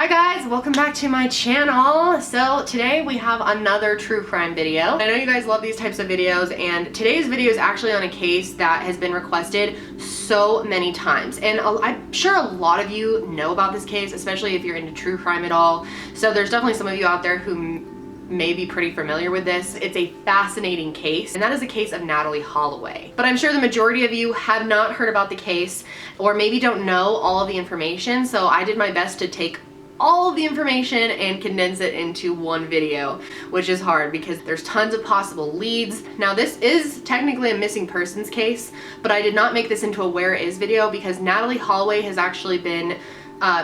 Hi guys, welcome back to my channel. So today we have another true crime video. I know you guys love these types of videos, and today's video is actually on a case that has been requested so many times, and I'm sure a lot of you know about this case, especially if you're into true crime at all. So there's definitely some of you out there who may be pretty familiar with this. It's a fascinating case, and that is the case of Natalee Holloway. But I'm sure the majority of you have not heard about the case, or maybe don't know all of the information, so I did my best to take all of the information and condense it into one video, which is hard because there's tons of possible leads. Now this is technically a missing persons case, but I did not make this into a where it is video because Natalee Holloway has actually been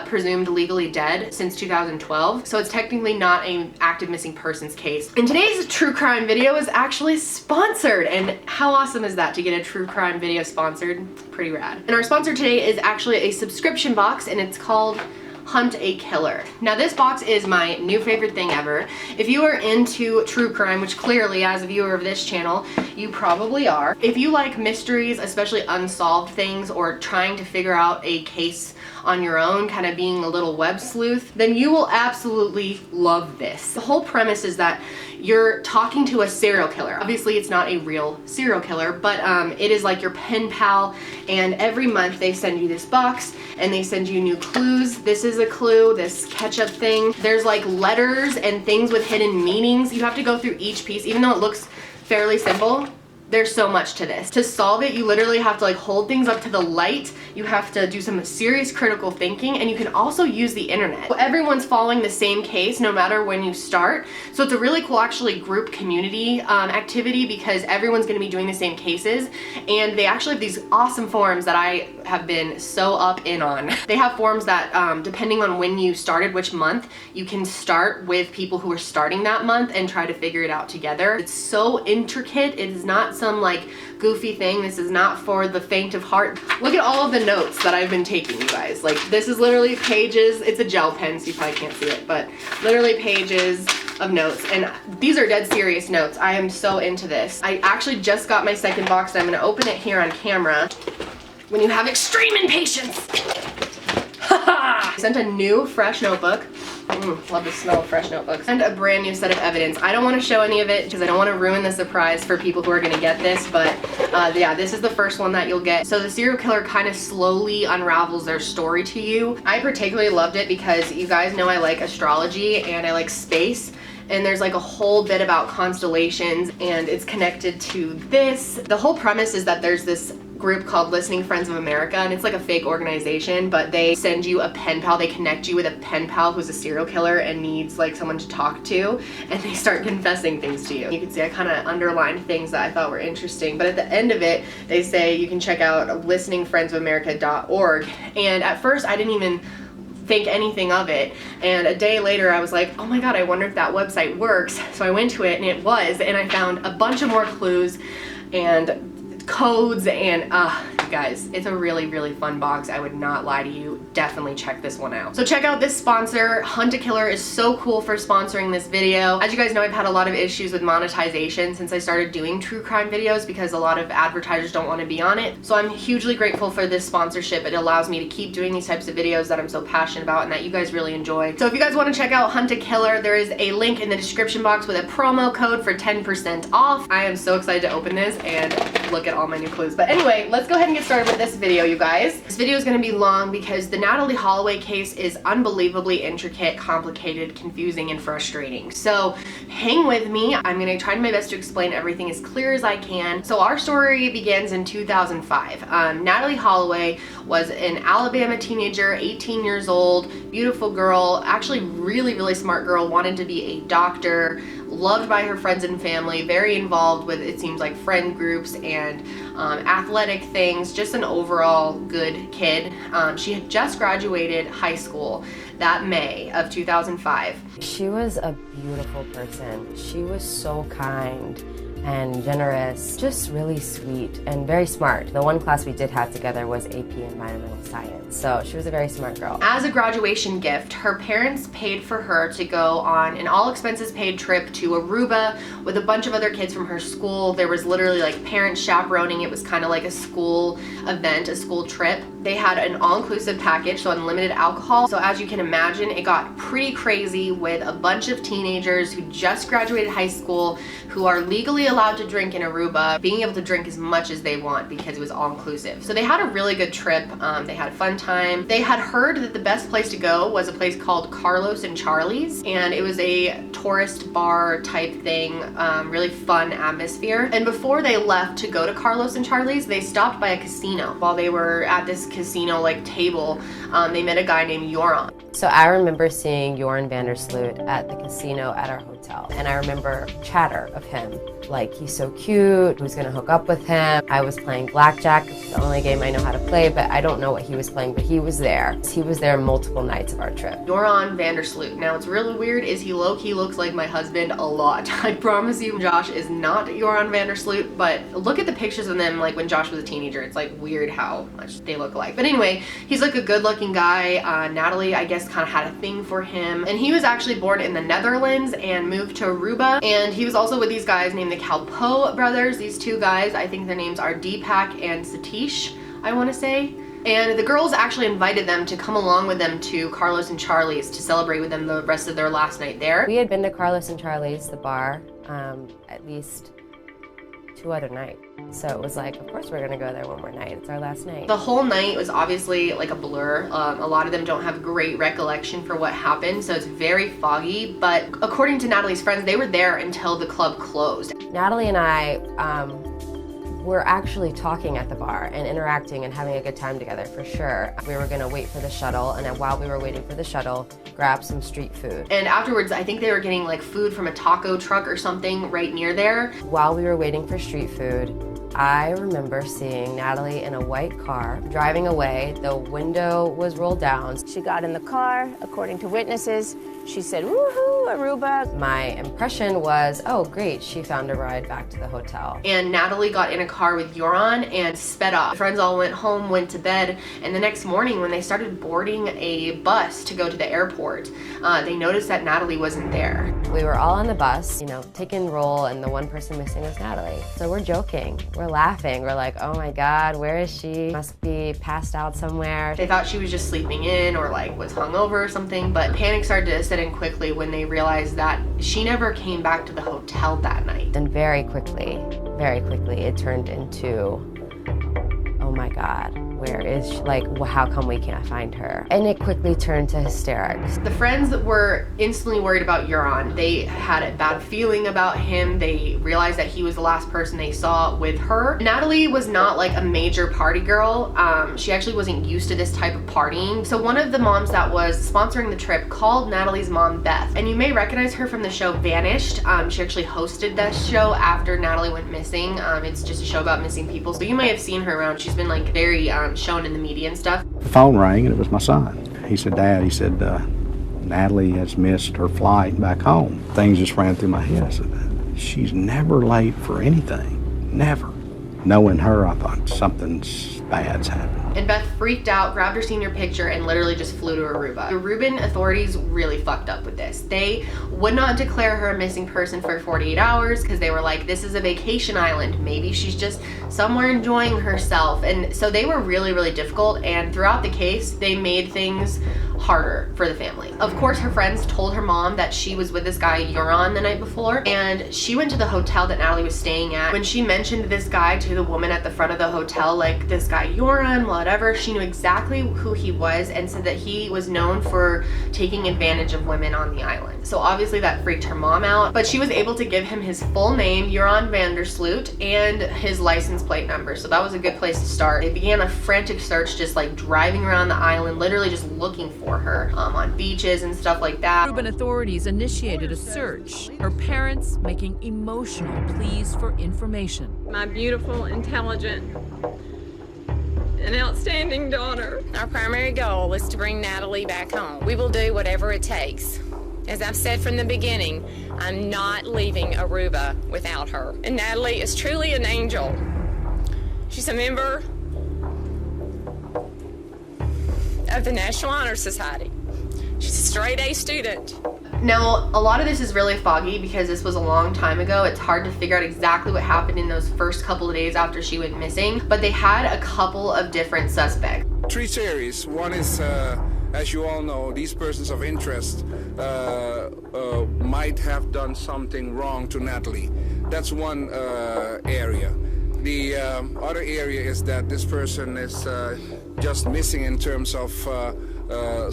presumed legally dead since 2012, so it's technically not an active missing persons case. And today's true crime video is actually sponsored, and how awesome is that to get a true crime video sponsored? Pretty rad. And our sponsor today is actually a subscription box, and it's called Hunt a Killer. Now this box is my new favorite thing ever. If you are into true crime, which clearly as a viewer of this channel, you probably are. If you like mysteries, especially unsolved things, or trying to figure out a case on your own, kind of being a little web sleuth, then you will absolutely love this. The whole premise is that you're talking to a serial killer. Obviously it's not a real serial killer, but it is like your pen pal, and every month they send you this box and they send you new clues. This is a clue, this ketchup thing. There's like letters and things with hidden meanings. You have to go through each piece, even though it looks fairly simple. There's so much to this. To solve it, you literally have to like hold things up to the light. You have to do some serious critical thinking, and you can also use the internet. Everyone's following the same case no matter when you start. So it's a really cool actually group community activity because everyone's gonna be doing the same cases, and they actually have these awesome forums that I have been so up in on. They have forums that depending on when you started, which month, you can start with people who are starting that month and try to figure it out together. It's so intricate. It is not some like goofy thing. This is not for the faint of heart. Look at all of the notes that I've been taking, you guys. Like, this is literally pages. It's a gel pen, so you probably can't see it, but literally pages of notes, and these are dead serious notes. I am so into this. I actually just got my second box, and I'm gonna open it here on camera when you have extreme impatience. I sent a new fresh notebook. Love the smell of fresh notebooks. And a brand new set of evidence. I don't want to show any of it because I don't want to ruin the surprise for people who are going to get this, but yeah, this is the first one that you'll get. So the serial killer kind of slowly unravels their story to you. I particularly loved it because you guys know I like astrology and I like space. And there's like a whole bit about constellations, and it's connected to this. The whole premise is that there's this group called Listening Friends of America, and it's like a fake organization, but they send you a pen pal. They connect you with a pen pal who's a serial killer and needs like someone to talk to, and they start confessing things to you. You can see I kind of underlined things that I thought were interesting, but at the end of it, they say you can check out listeningfriendsofamerica.org, and at first I didn't even think anything of it, and a day later I was like, oh my god, I wonder if that website works. So I went to it, and it was, and I found a bunch of more clues and codes, and you guys, it's a really fun box. I would not lie to you. Definitely check this one out. So check out this sponsor. Hunt a Killer is so cool for sponsoring this video. As you guys know, I've had a lot of issues with monetization since I started doing true crime videos because a lot of advertisers don't want to be on it. So I'm hugely grateful for this sponsorship. It allows me to keep doing these types of videos that I'm so passionate about and that you guys really enjoy. So if you guys want to check out Hunt a Killer, there is a link in the description box with a promo code for 10% off. I am so excited to open this and look at all my new clues. But anyway, let's go ahead and get started with this video, you guys. This video is going to be long because the Natalee Holloway case is unbelievably intricate, complicated, confusing, and frustrating. So hang with me. I'm going to try my best to explain everything as clear as I can. So our story begins in 2005. Natalee Holloway was an Alabama teenager, 18 years old, beautiful girl, actually really smart girl, wanted to be a doctor, loved by her friends and family, very involved with, it seems like, friend groups and athletic things, just an overall good kid. She had just graduated high school that May of 2005. She was a beautiful person. She was so kind. and generous, just really sweet and very smart. The one class we did have together was AP Environmental Science, so she was a very smart girl. As a graduation gift, her parents paid for her to go on an all expenses paid trip to Aruba with a bunch of other kids from her school. There was literally like parents chaperoning. It was kind of like a school event, a school trip. They had an all-inclusive package, so unlimited alcohol. So as you can imagine, it got pretty crazy with a bunch of teenagers who just graduated high school, who are legally allowed to drink in Aruba, being able to drink as much as they want because it was all-inclusive. So they had a really good trip. They had a fun time. They had heard that the best place to go was a place called Carlos and Charlie's, and it was a tourist bar type thing, really fun atmosphere. And before they left to go to Carlos and Charlie's, they stopped by a casino. While they were at this casino like table, they met a guy named Joran. So I remember seeing Joran Van der Sloot at the casino at our hotel, and I remember chatter of him, like he's so cute, who's gonna hook up with him. I was playing blackjack, it's the only game I know how to play, but I don't know what he was playing, but he was there. He was there multiple nights of our trip. Joran Van der Sloot. Now what's really weird is he low-key looks like my husband a lot. I promise you Josh is not Joran Van der Sloot, but look at the pictures of them like when Josh was a teenager. It's like weird how much they look alike. But anyway, he's like a good-looking guy. Natalee, I guess, kind of had a thing for him. And he was actually born in the Netherlands and moved to Aruba. And he was also with these guys named the Calico Brothers. These two guys, I think their names are Deepak and Satish, I want to say. And the girls actually invited them to come along with them to Carlos and Charlie's to celebrate with them the rest of their last night there. We had been to Carlos and Charlie's, the bar, at least 2 other nights. So it was like, of course we're gonna go there one more night. It's our last night. The whole night was obviously like a blur. A lot of them don't have great recollection for what happened, so it's very foggy. But according to Natalee's friends, they were there until the club closed. Natalee and I were actually talking at the bar and interacting and having a good time together for sure. We were gonna wait for the shuttle, and then while we were waiting for the shuttle, grab some street food. And afterwards, I think they were getting like food from a taco truck or something right near there. While we were waiting for street food, I remember seeing Natalee in a white car driving away. The window was rolled down. She got in the car, according to witnesses. She said, woohoo, Aruba. My impression was, oh great, she found a ride back to the hotel. And Natalee got in a car with Joran and sped off. Friends all went home, went to bed, and the next morning when they started boarding a bus to go to the airport, they noticed that Natalee wasn't there. We were all on the bus, you know, taking roll, and the one person missing was Natalee. So we're joking, we're laughing, we're like, oh my God, where is she? Must be passed out somewhere. They thought she was just sleeping in or like was hungover or something, but panic started to set in quickly when they realized that she never came back to the hotel that night. Then very quickly, it turned into, oh my God, where is she? Like, how come we can't find her? And it quickly turned to hysterics. The friends were instantly worried about Joran. They had a bad feeling about him. They realized that he was the last person they saw with her. Natalee was not like a major party girl. She actually wasn't used to this type of partying. So one of the moms that was sponsoring the trip called Natalee's mom, Beth. And you may recognize her from the show Vanished. She actually hosted that show after Natalee went missing. It's just a show about missing people. So you may have seen her around. She's been like very shown in the media and stuff. The phone rang and it was my son. He said, Dad, he said, Natalee has missed her flight back home. Things just ran through my head. I said, she's never late for anything, never. Knowing her, I thought something's bad's happened. And Beth freaked out, grabbed her senior picture, and literally just flew to Aruba. The Aruban authorities really fucked up with this. They would not declare her a missing person for 48 hours because they were like, this is a vacation island. Maybe she's just somewhere enjoying herself. And so they were really, really difficult. And throughout the case, they made things harder for the family. Of course, her friends told her mom that she was with this guy Joran the night before, and she went to the hotel that Natalee was staying at. When she mentioned this guy to the woman at the front of the hotel, like, this guy Joran, whatever, she knew exactly who he was and said that he was known for taking advantage of women on the island. So obviously that freaked her mom out, but she was able to give him his full name, Joran Van der Sloot, and his license plate number. So that was a good place to start. They began a frantic search, just like driving around the island, literally just looking for her on beaches and stuff like that. Aruban authorities initiated a search, her parents making emotional pleas for information. My beautiful, intelligent, and outstanding daughter. Our primary goal is to bring Natalee back home. We will do whatever it takes As I've said from the beginning, I'm not leaving Aruba without her. And Natalee is truly an angel. She's a member of the National Honor Society. She's a straight A student. Now, a lot of this is really foggy because this was a long time ago. It's hard to figure out exactly what happened in those first couple of days after she went missing, but they had a couple of different suspects. 3 theories. One is, as you all know, these persons of interest might have done something wrong to Natalee. That's one area. The other area is that this person is just missing in terms of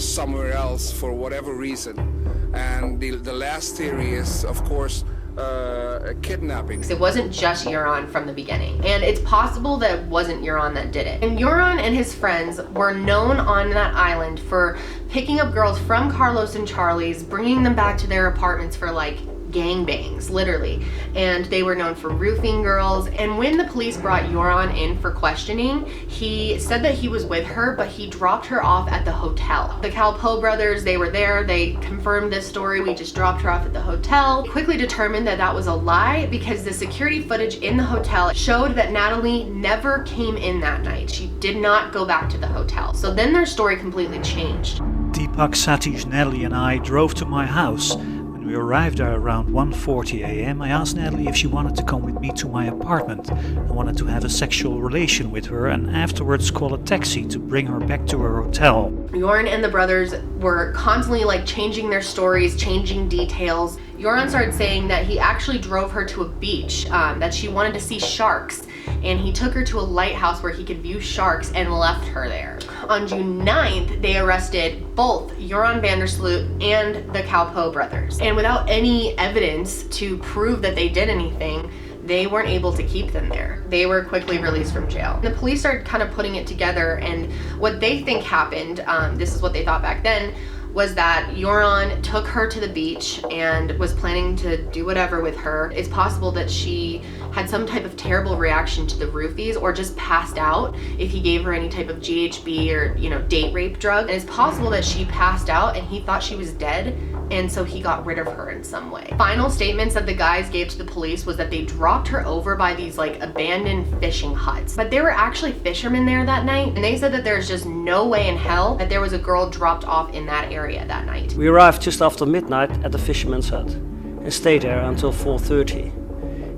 somewhere else for whatever reason. And the last theory is, of course, a kidnapping. It wasn't just Joran from the beginning, and it's possible that it wasn't Joran that did it. And Joran and his friends were known on that island for picking up girls from Carlos and Charlie's, bringing them back to their apartments for like gangbangs, literally. And they were known for roofing girls. And when the police brought Joran in for questioning, he said that he was with her, but he dropped her off at the hotel. The Calico Brothers, they were there. They confirmed this story. We just dropped her off at the hotel. Quickly determined that that was a lie because the security footage in the hotel showed that Natalee never came in that night. She did not go back to the hotel. So then their story completely changed. Deepak, Satish, Natalee and I drove to my house. When we arrived there around 1:40 a.m., I asked Natalee if she wanted to come with me to my apartment. I wanted to have a sexual relation with her and afterwards call a taxi to bring her back to her hotel. Joran and the brothers were constantly like changing their stories, changing details. Joran started saying that he actually drove her to a beach, that she wanted to see sharks, and he took her to a lighthouse where he could view sharks and left her there. On June 9th, they arrested both Joran Van der Sloot and the Calico Brothers. And without any evidence to prove that they did anything, they weren't able to keep them there. They were quickly released from jail. The police started kind of putting it together, and what they think happened, this is what they thought back then, was that Joran took her to the beach and was planning to do whatever with her. It's possible that she had some type of terrible reaction to the roofies or just passed out if he gave her any type of GHB or, date rape drug. And it's possible that she passed out and he thought she was dead, and so he got rid of her in some way. Final statements that the guys gave to the police was that they dropped her over by these like abandoned fishing huts. But there were actually fishermen there that night, and they said that there's just no way in hell that there was a girl dropped off in that area that night. We arrived just after midnight at the fisherman's hut and stayed there until 4:30.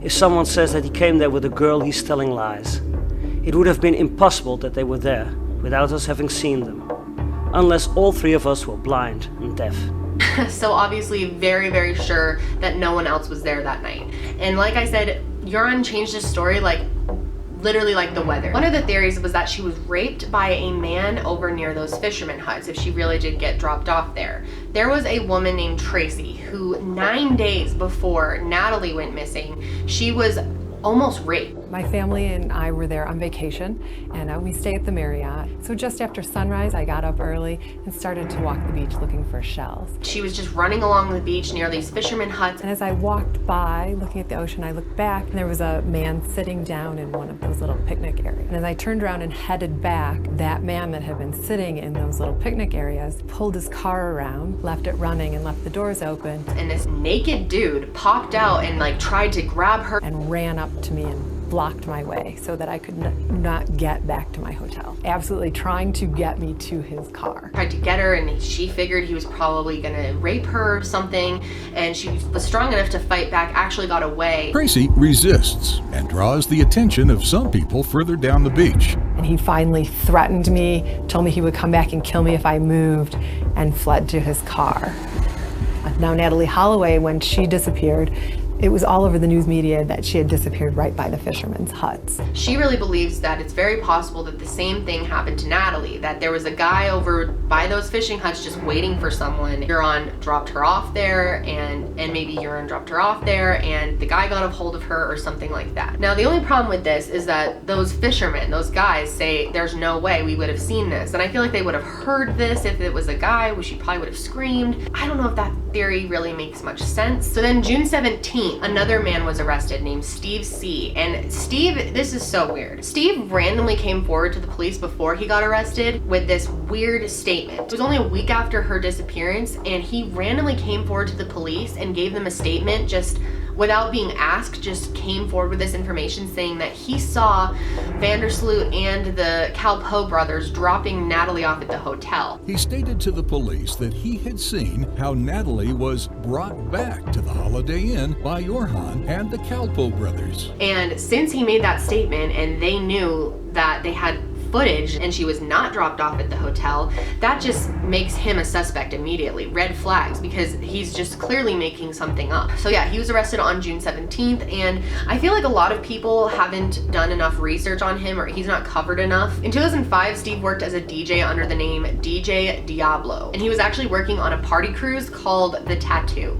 If someone says that he came there with a girl, he's telling lies. It would have been impossible that they were there without us having seen them, unless all 3 of us were blind and deaf. So obviously very, very sure that no one else was there that night. And like I said, Joran changed his story literally like the weather. One of the theories was that she was raped by a man over near those fisherman huts if she really did get dropped off there. There was a woman named Tracy who 9 days before Natalee went missing, she was almost raped. My family and I were there on vacation, and we stay at the Marriott. So just after sunrise, I got up early and started to walk the beach looking for shells. She was just running along the beach near these fishermen huts. And as I walked by, looking at the ocean, I looked back, and there was a man sitting down in one of those little picnic areas. And as I turned around and headed back, that man that had been sitting in those little picnic areas pulled his car around, left it running, and left the doors open. And this naked dude popped out and tried to grab her and ran up to me and blocked my way so that I could not get back to my hotel. Absolutely trying to get me to his car. Tried to get her, and she figured he was probably gonna rape her or something, and she was strong enough to fight back, actually got away. Tracy resists and draws the attention of some people further down the beach. And he finally threatened me, told me he would come back and kill me if I moved, and fled to his car. Now Beth Holloway, when she disappeared, it was all over the news media that she had disappeared right by the fishermen's huts. She really believes that it's very possible that the same thing happened to Natalee, that there was a guy over by those fishing huts just waiting for someone. Joran dropped her off there, and maybe Joran dropped her off there, and the guy got a hold of her or something like that. Now, the only problem with this is that those fishermen, those guys, say there's no way we would have seen this. And I feel like they would have heard this if it was a guy, she probably would have screamed. I don't know if that theory really makes much sense. So then June 17th, 15th, another man was arrested named Steve C. And Steve, this is so weird. Steve randomly came forward to the police before he got arrested with this weird statement. It was only a week after her disappearance, and he randomly came forward to the police and gave them a statement just without being asked, just came forward with this information saying that he saw Van der Sloot and the Calico Brothers dropping Natalee off at the hotel. He stated to the police that he had seen how Natalee was brought back to the Holiday Inn by Joran and the Calico Brothers. And since he made that statement and they knew that they had footage and she was not dropped off at the hotel, that just makes him a suspect immediately. Red flags, because he's just clearly making something up. So yeah, he was arrested on June 17th, and I feel like a lot of people haven't done enough research on him, or he's not covered enough. In 2005, Steve worked as a DJ under the name DJ Diablo, and he was actually working on a party cruise called The Tattoo.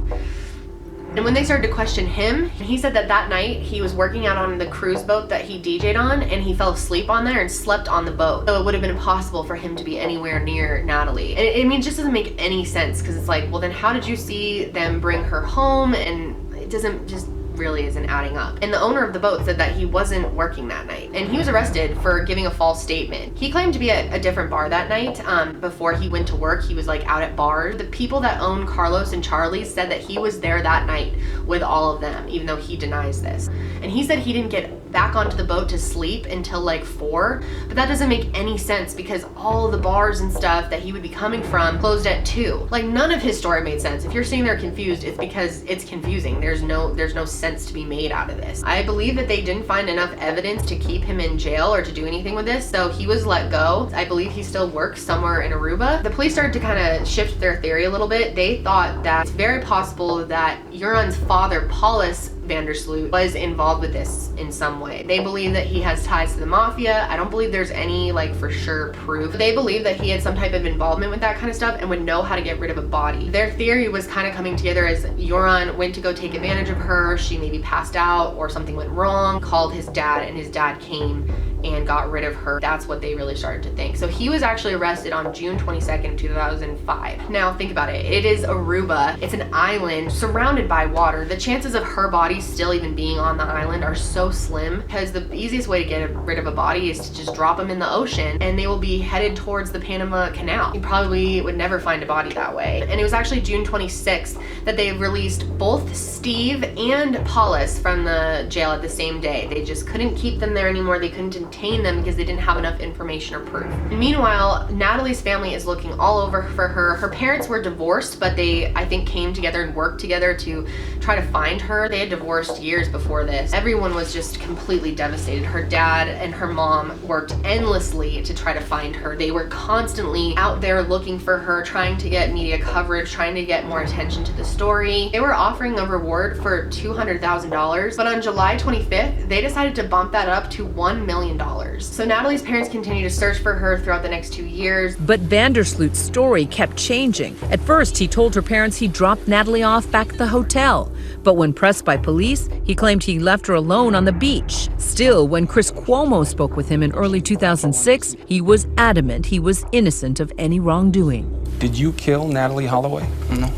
And when they started to question him, he said that that night he was working out on the cruise boat that he DJ'd on, and he fell asleep on there and slept on the boat. So it would have been impossible for him to be anywhere near Natalee. And I mean, it just doesn't make any sense, because it's like, well, then how did you see them bring her home? And it doesn't just really isn't adding up. And the owner of the boat said that he wasn't working that night, and he was arrested for giving a false statement. He claimed to be at a different bar that night. Before he went to work, he was like out at bars. The people that own Carlos and Charlie's said that he was there that night with all of them, even though he denies this. And he said he didn't get back onto the boat to sleep until like 4, but that doesn't make any sense, because all of the bars and stuff that he would be coming from closed at 2. Like, none of his story made sense. If you're sitting there confused, it's because it's confusing. There's no sense to be made out of this. I believe that they didn't find enough evidence to keep him in jail or to do anything with this, so he was let go. I believe he still works somewhere in Aruba. The police started to kind of shift their theory a little bit. They thought that it's very possible that Joran's father, Paulus Van der Sloot, was involved with this in some way. They believe that he has ties to the mafia. I don't believe there's any like for sure proof. They believe that he had some type of involvement with that kind of stuff and would know how to get rid of a body. Their theory was kind of coming together as Joran went to go take advantage of her. She maybe passed out or something went wrong, called his dad, and his dad came and got rid of her. That's what they really started to think. So he was actually arrested on June 22nd, 2005. Now think about it. It is Aruba. It's an island surrounded by water. The chances of her body still even being on the island are so slim, because the easiest way to get rid of a body is to just drop them in the ocean, and they will be headed towards the Panama Canal. You probably would never find a body that way. And it was actually June 26th that they released both Steve and Paulus from the jail at the same day. They just couldn't keep them there anymore. They couldn't detain them because they didn't have enough information or proof. And meanwhile, Natalee's family is looking all over for her. Her parents were divorced, but they, I think, came together and worked together to try to find her. They had divorced years before this. Everyone was just completely devastated. Her dad and her mom worked endlessly to try to find her. They were constantly out there looking for her, trying to get media coverage, trying to get more attention to the story. They were offering a reward for $200,000, but on July 25th, they decided to bump that up to $1 million. So Natalee's parents continued to search for her throughout the next 2 years. But Van der Sloot's story kept changing. At first, he told her parents he dropped Natalee off back at the hotel. But when pressed by police, he claimed he left her alone on the beach. Still, when Chris Cuomo spoke with him in early 2006, he was adamant he was innocent of any wrongdoing. Did you kill Natalee Holloway? No.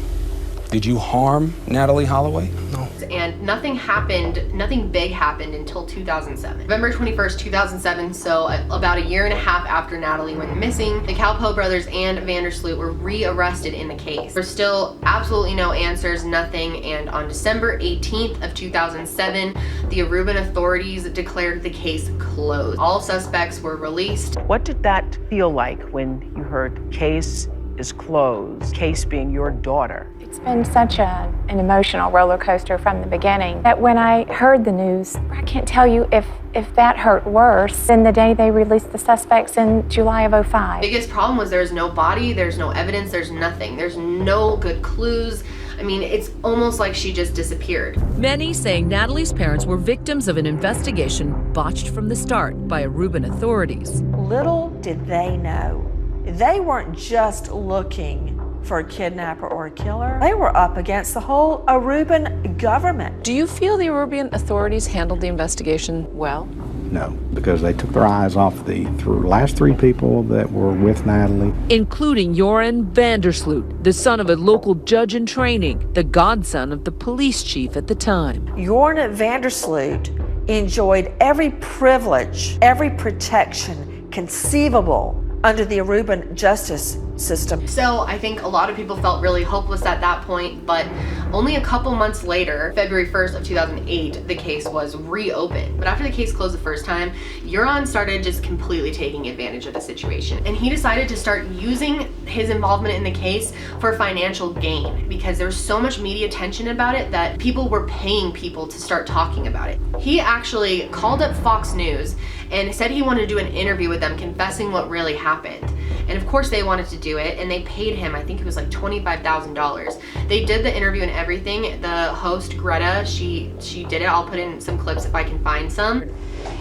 Did you harm Natalee Holloway? No. And nothing happened, nothing big happened until 2007. November 21st, 2007, so about a year and a half after Natalee went missing, the Calico Brothers and Van der Sloot were re-arrested in the case. There's still absolutely no answers, nothing, and on December 18th of 2007, the Aruban authorities declared the case closed. All suspects were released. What did that feel like when you heard case is closed, case being your daughter? It's been such an emotional roller coaster from the beginning that when I heard the news, I can't tell you if that hurt worse than the day they released the suspects in July of 2005. The biggest problem was there's no body, there's no evidence, there's nothing. There's no good clues. I mean, it's almost like she just disappeared. Many saying Natalee's parents were victims of an investigation botched from the start by Aruban authorities. Little did they know, they weren't just looking for a kidnapper or a killer. They were up against the whole Aruban government. Do you feel the Aruban authorities handled the investigation well? No, because they took their eyes off the last three people that were with Natalee. Including Joran Van der Sloot, the son of a local judge in training, the godson of the police chief at the time. Joran Van der Sloot enjoyed every privilege, every protection conceivable under the Aruban justice system. So I think a lot of people felt really hopeless at that point, but only a couple months later, February 1st of 2008, the case was reopened. But after the case closed the first time, Joran started just completely taking advantage of the situation. And he decided to start using his involvement in the case for financial gain because there was so much media attention about it that people were paying people to start talking about it. He actually called up Fox News and said he wanted to do an interview with them confessing what really happened. And of course they wanted to do it, and they paid him, I think it was like $25,000. They did the interview and everything. The host, Greta, she did it. I'll put in some clips if I can find some.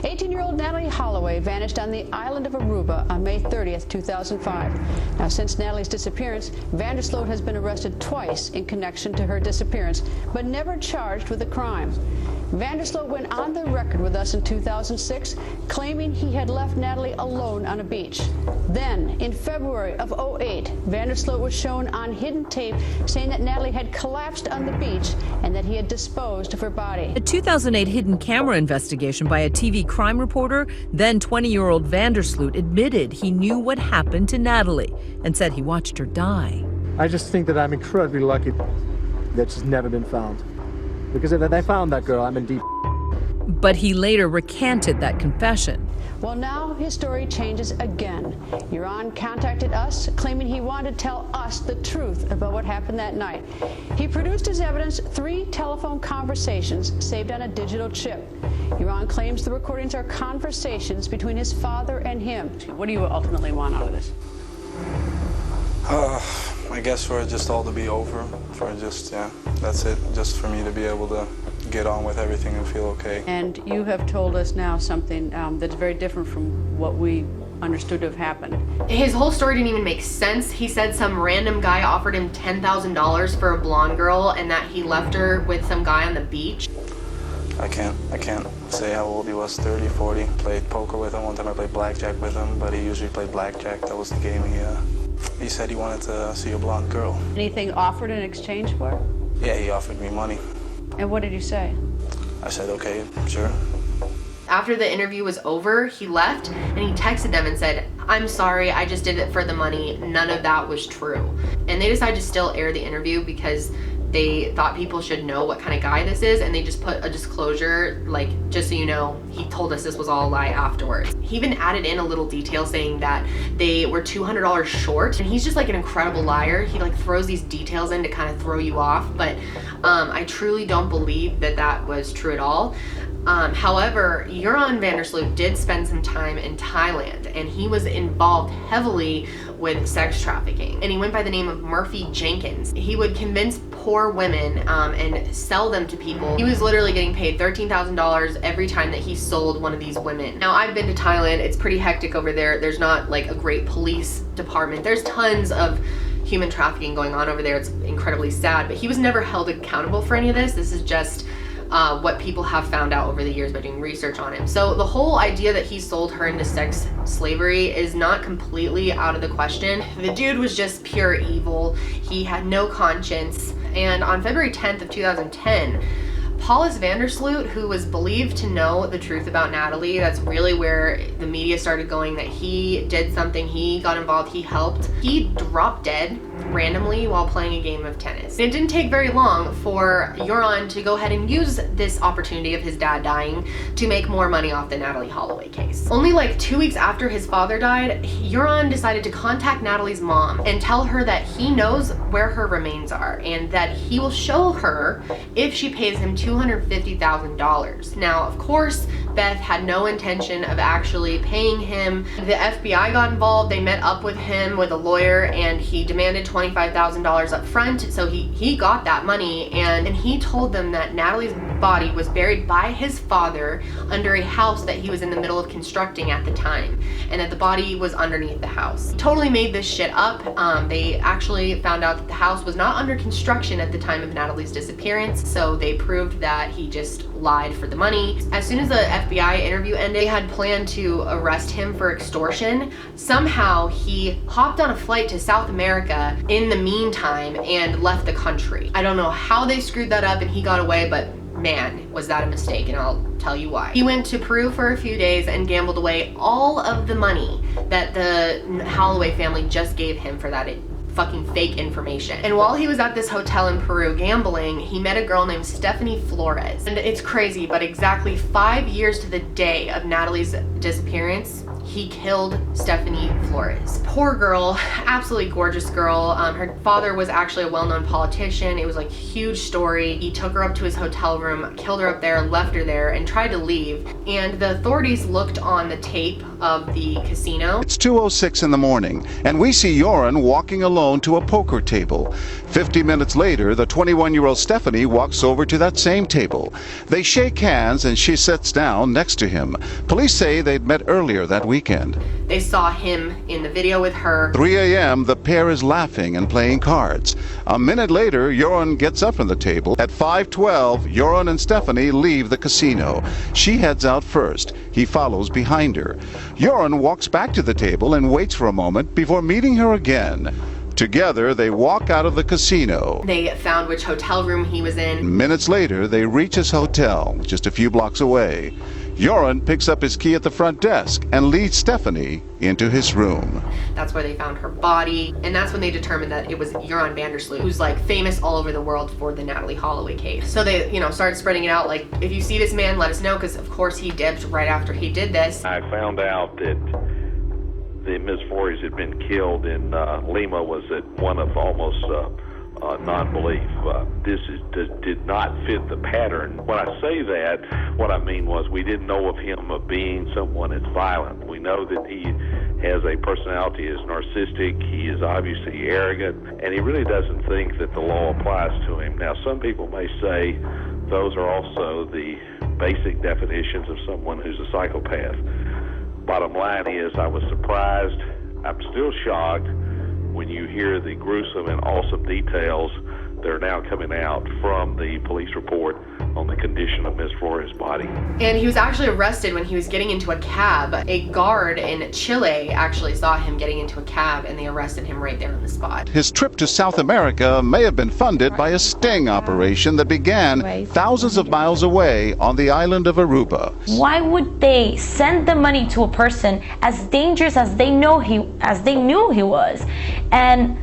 18-year-old Natalee Holloway vanished on the island of Aruba on May 30th, 2005. Now, since Natalee's disappearance, Van der Sloot has been arrested twice in connection to her disappearance, but never charged with a crime. Van der Sloot went on the record with us in 2006, claiming he had left Natalee alone on a beach. Then, in February of 2008, Van der Sloot was shown on hidden tape saying that Natalee had collapsed on the beach and that he had disposed of her body. A 2008 hidden camera investigation by a TV crime reporter, then 20-year-old Van der Sloot admitted he knew what happened to Natalee and said he watched her die. I just think that I'm incredibly lucky that she's never been found. Because if they found that girl, I'm in deep. But he later recanted that confession. Well, now his story changes again. Joran contacted us, claiming he wanted to tell us the truth about what happened that night. He produced as evidence 3 telephone conversations saved on a digital chip. Joran claims the recordings are conversations between his father and him. What do you ultimately want out of this? I guess for it just all to be over, that's it, just for me to be able to get on with everything and feel okay. And you have told us now something that's very different from what we understood to have happened. His whole story didn't even make sense. He said some random guy offered him $10,000 for a blonde girl and that he left her with some guy on the beach. I can't say how old he was, 30, 40. Played poker with him. One time I played blackjack with him, but he usually played blackjack. That was the game he said he wanted to see a blonde girl. Anything offered in exchange for it? Yeah, he offered me money. And what did you say? I said, okay, sure. After the interview was over, he left and he texted them and said, "I'm sorry, I just did it for the money. None of that was true." And they decided to still air the interview because they thought people should know what kind of guy this is, and they just put a disclosure, like, just so you know, he told us this was all a lie afterwards. He even added in a little detail saying that they were $200 short, and he's just like an incredible liar. He like throws these details in to kind of throw you off, but I truly don't believe that that was true at all. However, Joran Van der Sloot did spend some time in Thailand, and he was involved heavily with sex trafficking, and he went by the name of Murphy Jenkins. He would convince poor women and sell them to people. He was literally getting paid $13,000 every time that he sold one of these women. Now, I've been to Thailand. It's pretty hectic over there. There's not like a great police department. There's tons of human trafficking going on over there. It's incredibly sad, but he was never held accountable for any of this. This is just what people have found out over the years by doing research on him. So the whole idea that he sold her into sex slavery is not completely out of the question. The dude was just pure evil. He had no conscience. And on February 10th of 2010, Paulus Van der Sloot, who was believed to know the truth about Natalee, that's really where the media started going, that he did something, he got involved, he helped. He dropped dead randomly while playing a game of tennis. It didn't take very long for Joran to go ahead and use this opportunity of his dad dying to make more money off the Natalee Holloway case. Only like 2 weeks after his father died, Joran decided to contact Natalee's mom and tell her that he knows where her remains are and that he will show her if she pays him $250,000. Now, of course, Beth had no intention of actually paying him. The FBI got involved. They met up with him with a lawyer, and he demanded wanted $25,000 up front, so he got that money, and he told them that Natalee's body was buried by his father under a house that he was in the middle of constructing at the time, and that the body was underneath the house. He totally made this shit up. They actually found out that the house was not under construction at the time of Natalee's disappearance, so they proved that he just lied for the money. As soon as the FBI interview ended, they had planned to arrest him for extortion. Somehow he hopped on a flight to South America in the meantime and left the country. I don't know how they screwed that up and he got away, but man, was that a mistake, and I'll tell you why. He went to Peru for a few days and gambled away all of the money that the Holloway family just gave him for that fucking fake information. And while he was at this hotel in Peru gambling, he met a girl named Stephanie Flores. And it's crazy, but exactly 5 years to the day of Natalee's disappearance, he killed Stephanie Flores. Poor girl, absolutely gorgeous girl. Her father was actually a well-known politician. It was like a huge story. He took her up to his hotel room, killed her up there, left her there, and tried to leave. And the authorities looked on the tape of the casino. It's 2:06 in the morning, and we see Joran walking alone to a poker table. 50 minutes later, the 21-year-old Stephanie walks over to that same table. They shake hands, and she sits down next to him. Police say they'd met earlier that weekend. They saw him in the video with her. 3 a.m., the pair is laughing and playing cards. A minute later, Joran gets up from the table. At 5:12, Joran and Stephanie leave the casino. She heads out first. He follows behind her. Joran walks back to the table and waits for a moment before meeting her again. Together, they walk out of the casino. They found which hotel room he was in. Minutes later, they reach his hotel, just a few blocks away. Joran picks up his key at the front desk and leads Stephanie into his room. That's where they found her body, and that's when they determined that it was Joran Van der Sloot, who's like famous all over the world for the Natalee Holloway case. So they, started spreading it out, like, if you see this man, let us know, because of course he dipped right after he did this. I found out that the Ms. Flores had been killed in Lima was at one of almost non-belief. This did not fit the pattern. When I say that, what I mean was we didn't know of him of being someone that's violent. We know that he has a personality, is narcissistic, he is obviously arrogant, and he really doesn't think that the law applies to him. Now, some people may say those are also the basic definitions of someone who's a psychopath. Bottom line is, I was surprised. I'm still shocked when you hear the gruesome and awesome details that are now coming out from the police report on the condition of Ms. Flores' body. And he was actually arrested when he was getting into a cab. A guard in Chile actually saw him getting into a cab, and they arrested him right there on the spot. His trip to South America may have been funded by a sting operation that began thousands of miles away on the island of Aruba. Why would they send the money to a person as dangerous as they knew he was, and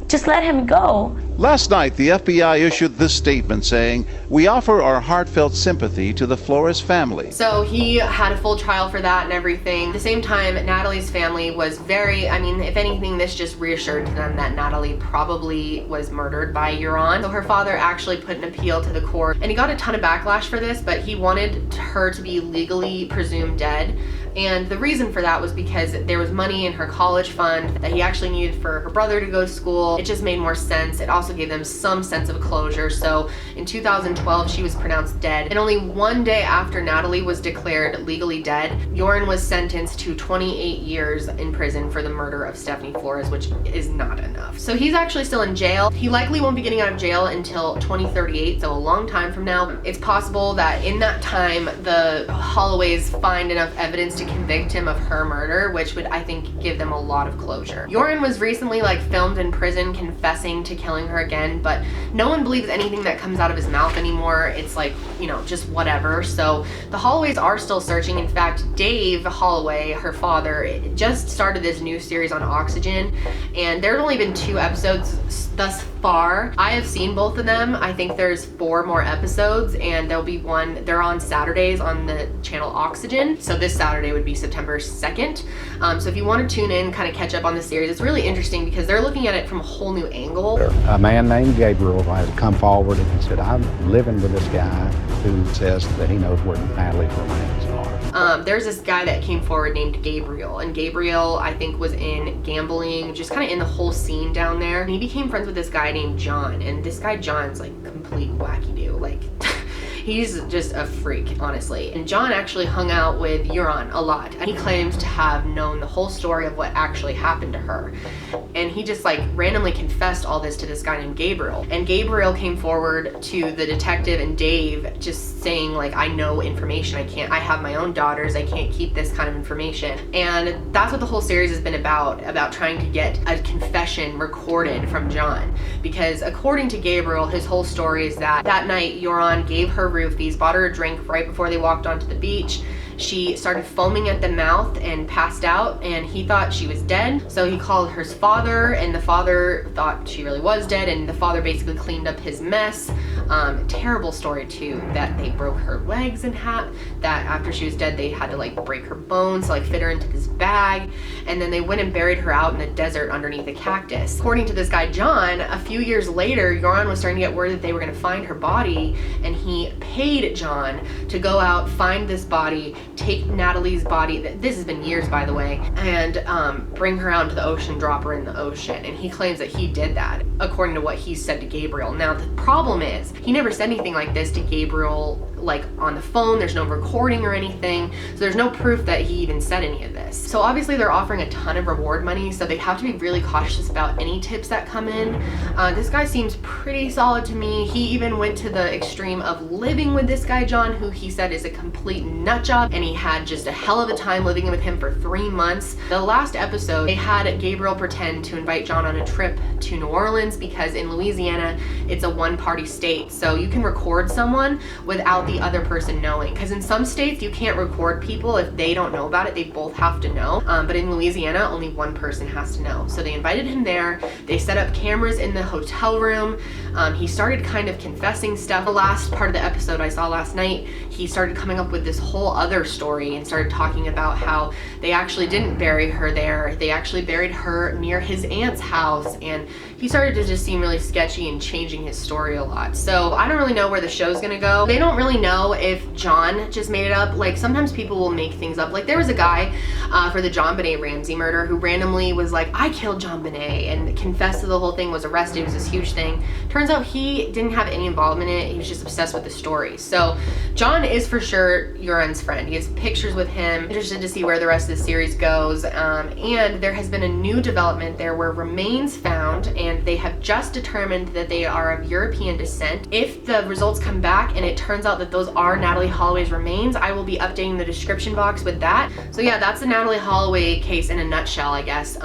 just let him go? Last night, the FBI issued this statement saying, "We offer our heartfelt sympathy to the Flores family." So he had a full trial for that and everything. At the same time, Natalee's family was very, if anything, this just reassured to them that Natalee probably was murdered by Joran. So her father actually put an appeal to the court, and he got a ton of backlash for this, but he wanted her to be legally presumed dead. And the reason for that was because there was money in her college fund that he actually needed for her brother to go to school. It just made more sense. It also gave them some sense of closure. So in 2012, she was pronounced dead. And only one day after Natalee was declared legally dead, Joran was sentenced to 28 years in prison for the murder of Stephanie Flores, which is not enough. So he's actually still in jail. He likely won't be getting out of jail until 2038, so a long time from now. It's possible that in that time, the Holloways find enough evidence to convict him of her murder, which would, I think, give them a lot of closure. Joran was recently filmed in prison confessing to killing her again, but no one believes anything that comes out of his mouth anymore. It's just whatever. So the Holloways are still searching. In fact, Dave Holloway, her father, just started this new series on Oxygen, and there's only been 2 episodes thus far. I have seen both of them. I think there's 4 more episodes, and there'll be one, they're on Saturdays on the channel Oxygen. So this Saturday would be September 2nd. So if you want to tune in, kind of catch up on the series, it's really interesting because they're looking at it from a whole new angle. A man named Gabriel has come forward and said, "I'm living with this guy who says that he knows where Natalie's remains are." There's this guy that came forward named Gabriel, and Gabriel I think was in gambling, just kind of in the whole scene down there, and he became friends with this guy named John, and this guy John's like complete wacky dude, like he's just a freak, honestly. And John actually hung out with Joran a lot, and he claims to have known the whole story of what actually happened to her. And he just like randomly confessed all this to this guy named Gabriel. And Gabriel came forward to the detective and Dave just saying like, I know information, I have my own daughters, I can't keep this kind of information. And that's what the whole series has been about trying to get a confession recorded from John. Because according to Gabriel, his whole story is that night Joran gave her roofies, bought her a drink right before they walked onto the beach. She started foaming at the mouth and passed out, and he thought she was dead. So he called her father, and the father thought she really was dead, and the father basically cleaned up his mess. Terrible story too, that they broke her legs in half, that after she was dead they had to like break her bones to like fit her into this bag, and then they went and buried her out in the desert underneath a cactus. According to this guy John, a few years later, Joran was starting to get word that they were gonna find her body, and he paid John to go out, find this body, take Natalee's body, this has been years by the way, and bring her out into the ocean, drop her in the ocean. And he claims that he did that, according to what he said to Gabriel. Now the problem is, he never said anything like this to Gabriel like on the phone. There's no recording or anything, so there's no proof that he even said any of this. So obviously they're offering a ton of reward money, so they have to be really cautious about any tips that come in. This guy seems pretty solid to me. He even went to the extreme of living with this guy John, who he said is a complete nut job, and he had just a hell of a time living with him for 3 months. The last episode, they had Gabriel pretend to invite John on a trip to New Orleans, because in Louisiana it's a one-party state, so you can record someone without the other person knowing, because in some states you can't record people if they don't know about it, they both have to know, but in Louisiana only one person has to know. So they invited him there, they set up cameras in the hotel room, he started kind of confessing stuff. The last part of the episode I saw last night, he started coming up with this whole other story and started talking about how they actually didn't bury her there, they actually buried her near his aunt's house, and he started to just seem really sketchy and changing his story a lot. So I don't really know where the show's gonna go. They don't really know if John just made it up. Like sometimes people will make things up. Like there was a guy for the John Benet Ramsey murder who randomly was like, I killed John Benet, and confessed to the whole thing, was arrested, it was this huge thing. Turns out he didn't have any involvement in it, he was just obsessed with the story. So John is for sure Joran's friend. He has pictures with him. Interested to see where the rest of the series goes. And there has been a new development. There were remains found, and they have just determined that they are of European descent. If the results come back and it turns out that those are Natalee Holloway's remains, I will be updating the description box with that. So yeah, that's the Natalee Holloway case in a nutshell, I guess,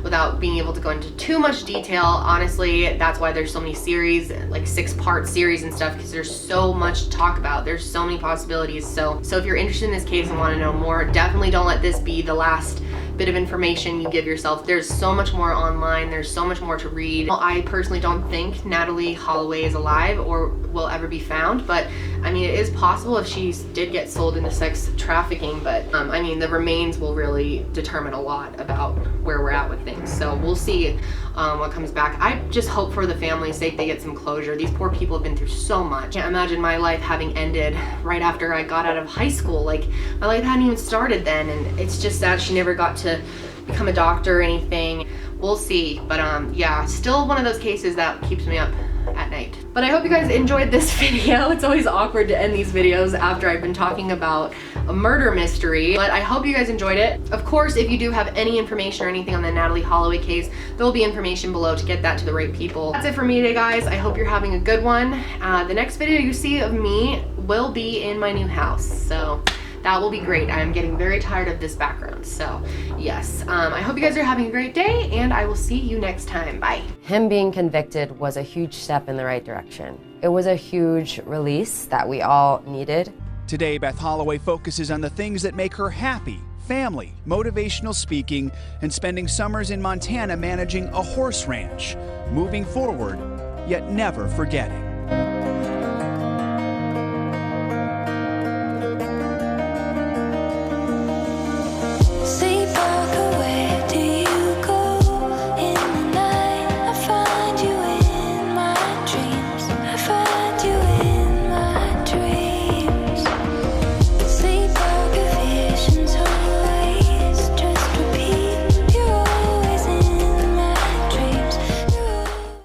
without being able to go into too much detail. Honestly, that's why there's so many series, like 6-part series and stuff, because there's so much to talk about. There's so many possibilities. So if you're interested in this case and want to know more, definitely don't let this be the last bit of information you give yourself. There's so much more online, there's so much more to read. I personally don't think Natalee Holloway is alive or will ever be found, but I mean, it is possible if she did get sold into sex trafficking, but I mean, the remains will really determine a lot about where we're at with things. So we'll see what comes back. I just hope for the family's sake they get some closure. These poor people have been through so much. Can't imagine my life having ended right after I got out of high school. Like, my life hadn't even started then, and it's just sad she never got to become a doctor or anything. We'll see, but yeah, still one of those cases that keeps me up at night. But I hope you guys enjoyed this video. It's always awkward to end these videos after I've been talking about a murder mystery, but I hope you guys enjoyed it. Of course, if you do have any information or anything on the Natalee Holloway case, there will be information below to get that to the right people. That's it for me today, guys. I hope you're having a good one. The next video you see of me will be in my new house, so that will be great. I am getting very tired of this background, so yes. I hope you guys are having a great day, and I will see you next time. Bye. Him being convicted was a huge step in the right direction. It was a huge release that we all needed. Today, Beth Holloway focuses on the things that make her happy: family, motivational speaking, and spending summers in Montana managing a horse ranch. Moving forward, yet never forgetting.